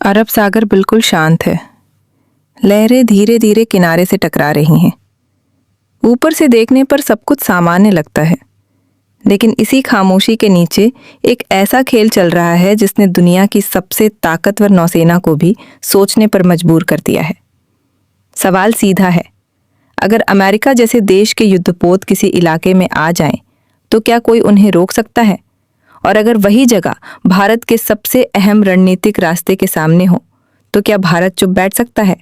अरब सागर बिल्कुल शांत है। लहरें धीरे धीरे किनारे से टकरा रही हैं। ऊपर से देखने पर सब कुछ सामान्य लगता है, लेकिन इसी खामोशी के नीचे एक ऐसा खेल चल रहा है जिसने दुनिया की सबसे ताकतवर नौसेना को भी सोचने पर मजबूर कर दिया है। सवाल सीधा है, अगर अमेरिका जैसे देश के युद्धपोत किसी इलाके में आ जाएं, तो क्या कोई उन्हें रोक सकता है? और अगर वही जगह भारत के सबसे अहम रणनीतिक रास्ते के सामने हो, तो क्या भारत चुप बैठ सकता है?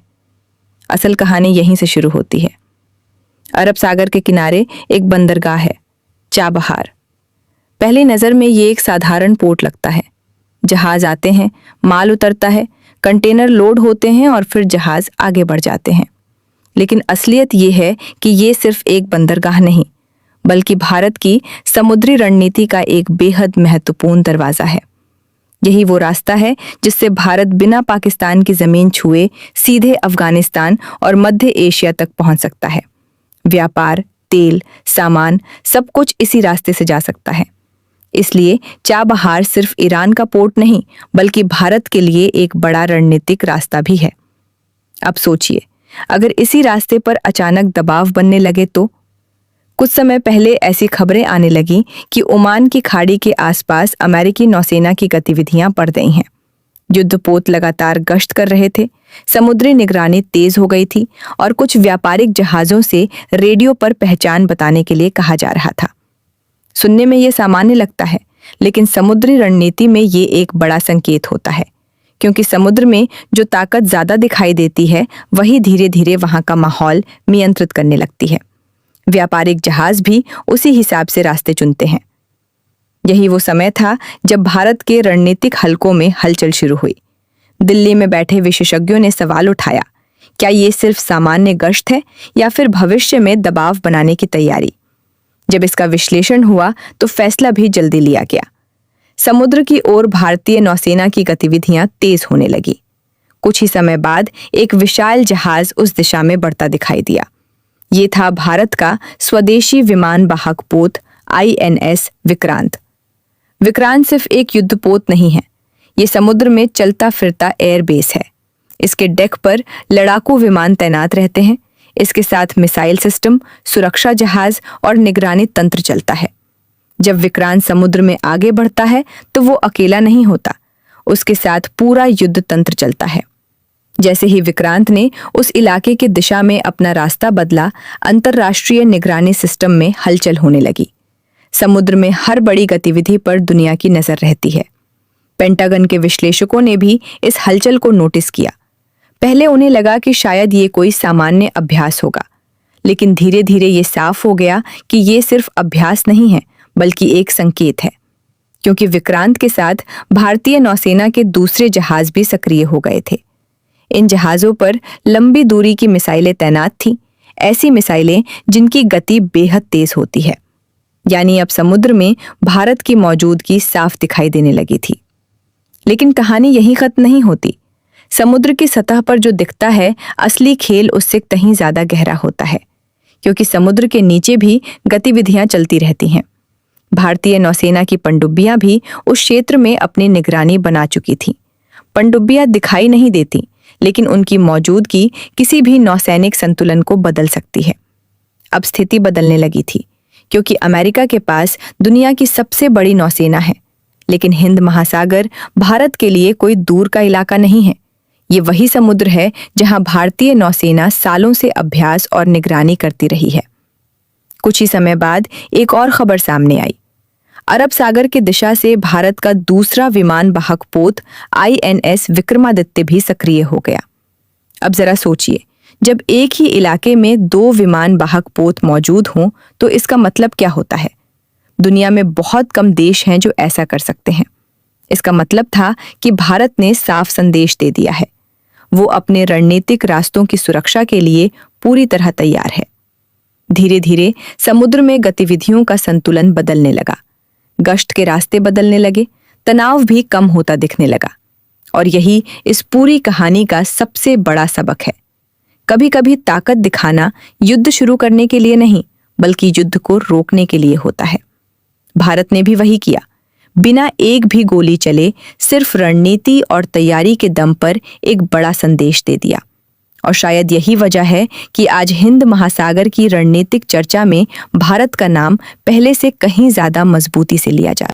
असल कहानी यहीं से शुरू होती है। अरब सागर के किनारे एक बंदरगाह है, चाबहार। पहली नज़र में ये एक साधारण पोर्ट लगता है। जहाज आते हैं, माल उतरता है, कंटेनर लोड होते हैं और फिर जहाज आगे बढ़ जाते हैं। लेकिन असलियत ये है कि ये सिर्फ एक बंदरगाह नहीं, बल्कि भारत की समुद्री रणनीति का एक बेहद महत्वपूर्ण दरवाजा है। यही वो रास्ता है जिससे भारत बिना पाकिस्तान की जमीन छुए सीधे अफगानिस्तान और मध्य एशिया तक पहुंच सकता है। व्यापार, तेल, सामान, सब कुछ इसी रास्ते से जा सकता है। इसलिए चाबहार सिर्फ ईरान का पोर्ट नहीं, बल्कि भारत के लिए एक बड़ा रणनीतिक रास्ता भी है। अब सोचिए, अगर इसी रास्ते पर अचानक दबाव बनने लगे तो? कुछ समय पहले ऐसी खबरें आने लगीं कि ओमान की खाड़ी के आसपास अमेरिकी नौसेना की गतिविधियां बढ़ गई हैं। युद्धपोत लगातार गश्त कर रहे थे, समुद्री निगरानी तेज हो गई थी और कुछ व्यापारिक जहाजों से रेडियो पर पहचान बताने के लिए कहा जा रहा था। सुनने में ये सामान्य लगता है, लेकिन समुद्री रणनीति में ये एक बड़ा संकेत होता है, क्योंकि समुद्र में जो ताकत ज्यादा दिखाई देती है, वही धीरे धीरे वहां का माहौल नियंत्रित करने लगती है। व्यापारिक जहाज भी उसी हिसाब से रास्ते चुनते हैं। यही वो समय था जब भारत के रणनीतिक हलकों में हलचल शुरू हुई। दिल्ली में बैठे विशेषज्ञों ने सवाल उठाया, क्या ये सिर्फ सामान्य गश्त है या फिर भविष्य में दबाव बनाने की तैयारी? जब इसका विश्लेषण हुआ तो फैसला भी जल्दी लिया गया। समुद्र की ओर भारतीय नौसेना की गतिविधियां तेज होने लगी। कुछ ही समय बाद एक विशाल जहाज उस दिशा में बढ़ता दिखाई दिया। ये था भारत का स्वदेशी विमान वाहक पोत INS विक्रांत। विक्रांत सिर्फ एक युद्धपोत नहीं है, ये समुद्र में चलता फिरता एयरबेस है। इसके डेक पर लड़ाकू विमान तैनात रहते हैं। इसके साथ मिसाइल सिस्टम, सुरक्षा जहाज और निगरानी तंत्र चलता है। जब विक्रांत समुद्र में आगे बढ़ता है तो वो अकेला नहीं होता, उसके साथ पूरा युद्ध तंत्र चलता है। जैसे ही विक्रांत ने उस इलाके की दिशा में अपना रास्ता बदला, अंतर्राष्ट्रीय निगरानी सिस्टम में हलचल होने लगी। समुद्र में हर बड़ी गतिविधि पर दुनिया की नजर रहती है। पेंटागन के विश्लेषकों ने भी इस हलचल को नोटिस किया। पहले उन्हें लगा कि शायद ये कोई सामान्य अभ्यास होगा, लेकिन धीरे धीरे ये साफ हो गया कि ये सिर्फ अभ्यास नहीं है, बल्कि एक संकेत है, क्योंकि विक्रांत के साथ भारतीय नौसेना के दूसरे जहाज भी सक्रिय हो गए थे। इन जहाजों पर लंबी दूरी की मिसाइलें तैनात थीं, ऐसी मिसाइलें जिनकी गति बेहद तेज होती है। यानी अब समुद्र में भारत की मौजूदगी साफ दिखाई देने लगी थी। लेकिन कहानी यहीं खत्म नहीं होती। समुद्र की सतह पर जो दिखता है, असली खेल उससे कहीं ज्यादा गहरा होता है, क्योंकि समुद्र के नीचे भी गतिविधियां चलती रहती हैं। भारतीय नौसेना की पनडुब्बियां भी उस क्षेत्र में अपनी निगरानी बना चुकी थीं। पनडुब्बियां दिखाई नहीं देती, लेकिन उनकी मौजूदगी किसी भी नौसैनिक संतुलन को बदल सकती है। अब स्थिति बदलने लगी थी, क्योंकि अमेरिका के पास दुनिया की सबसे बड़ी नौसेना है, लेकिन हिंद महासागर भारत के लिए कोई दूर का इलाका नहीं है। ये वही समुद्र है जहां भारतीय नौसेना सालों से अभ्यास और निगरानी करती रही है। कुछ ही समय बाद एक और खबर सामने आई। अरब सागर की दिशा से भारत का दूसरा विमान वाहक पोत INS विक्रमादित्य भी सक्रिय हो गया। अब जरा सोचिए, जब एक ही इलाके में दो विमान वाहक पोत मौजूद हों, तो इसका मतलब क्या होता है? दुनिया में बहुत कम देश हैं जो ऐसा कर सकते हैं। इसका मतलब था कि भारत ने साफ संदेश दे दिया है, वो अपने रणनीतिक रास्तों की सुरक्षा के लिए पूरी तरह तैयार है। धीरे धीरे समुद्र में गतिविधियों का संतुलन बदलने लगा। गश्त के रास्ते बदलने लगे, तनाव भी कम होता दिखने लगा। और यही इस पूरी कहानी का सबसे बड़ा सबक है। कभी कभी ताकत दिखाना युद्ध शुरू करने के लिए नहीं, बल्कि युद्ध को रोकने के लिए होता है। भारत ने भी वही किया। बिना एक भी गोली चले सिर्फ रणनीति और तैयारी के दम पर एक बड़ा संदेश दे दिया। और शायद यही वजह है कि आज हिंद महासागर की रणनीतिक चर्चा में भारत का नाम पहले से कहीं ज्यादा मजबूती से लिया जा रहा है।